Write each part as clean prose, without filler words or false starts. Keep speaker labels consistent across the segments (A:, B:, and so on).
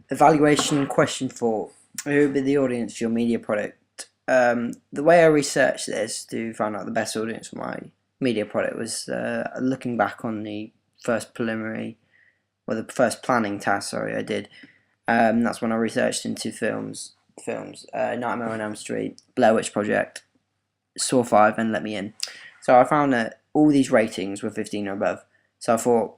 A: Evaluation question 4. Who would be the audience for your media product? The way I researched this to find out the best audience for my media product was looking back on the first preliminary, or the first planning task, sorry, I did. That's when I researched into films, Nightmare on Elm Street, Blair Witch Project, Saw 5, and Let Me In. So I found that all these ratings were 15 or above. So I thought,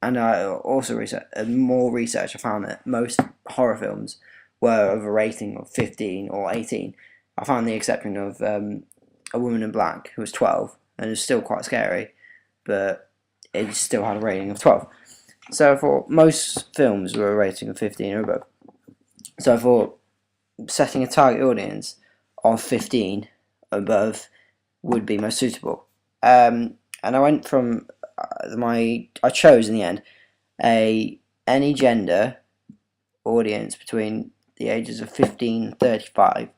A: and I also more research, I found that most horror films were of a rating of 15 or 18. I found the exception of A Woman in Black, who was 12, and it was still quite scary, but it still had a rating of 12. So I thought most films were a rating of 15 or above. So I thought setting a target audience of 15 above would be most suitable. And I went from I chose in the end any gender audience between the ages of 15 and 35.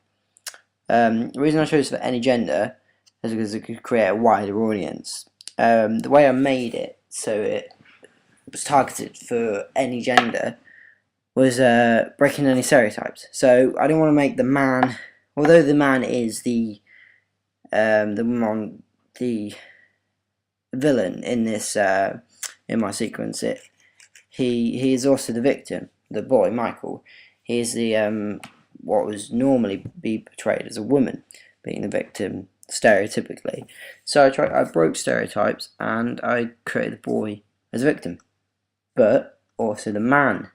A: The reason I chose for any gender is because it could create a wider audience. The way I made it so it was targeted for any gender was breaking any stereotypes. So I didn't want to make the man, although the man is the villain in this in my sequence. He is also the victim. The boy Michael. He is the what was normally be portrayed as a woman being the victim stereotypically. So I broke stereotypes and I created the boy as a victim, but also the man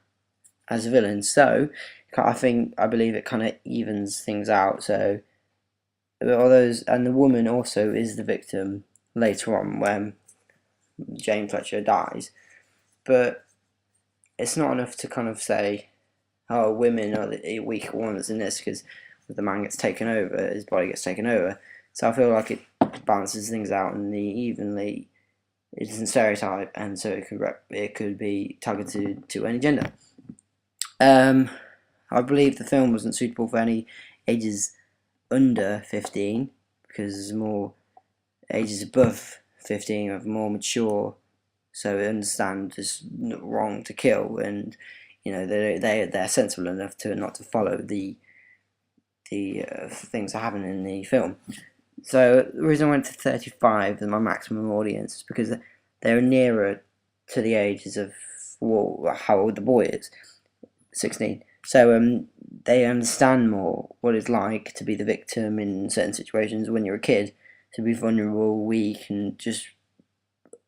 A: as a villain. So I believe it kind of evens things out. So all those, and the woman also is the victim later on when Jane Fletcher dies. But it's not enough to kind of say, oh, women are the weaker ones in this, because the man gets taken over, his body gets taken over. So I feel like it balances things out and evenly. It doesn't stereotype, and so it could be targeted to any gender. I believe the film wasn't suitable for any ages under 15, because more ages above 15 are more mature, so they understand it's not wrong to kill, and they're sensible enough to not to follow the things that happen in the film. So the reason I went to 35 as my maximum audience is because they're nearer to the ages of how old the boy is, 16. So they understand more what it's like to be the victim in certain situations when you're a kid, to be vulnerable, weak, and just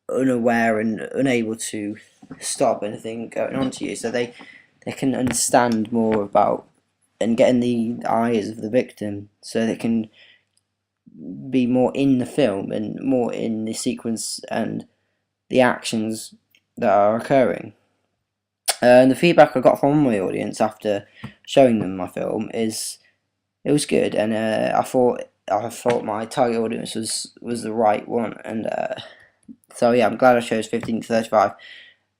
A: unaware and unable to stop anything going on to you. So they can understand more about and get in the eyes of the victim, so they can be more in the film and more in the sequence and the actions that are occurring. And the feedback I got from my audience after showing them my film is it was good, and I thought my target audience was the right one, and so yeah, I'm glad I chose 15 to 35.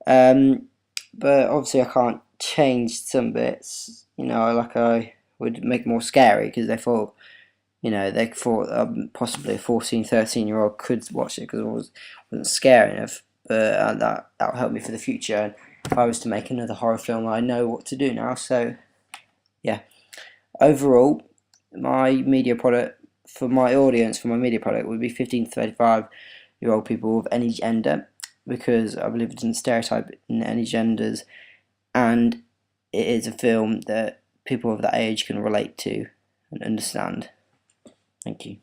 A: But obviously I can't change some bits, like I would make it more scary, because they thought possibly a 14, 13-year-old could watch it because it wasn't scary enough. But that'll help me for the future. If I was to make another horror film, I know what to do now. So yeah, overall, my media product for my audience for my media product would be 15 to 35-year-old people of any gender, because I believe it doesn't stereotype in any genders, and it is a film that people of that age can relate to and understand. Thank you.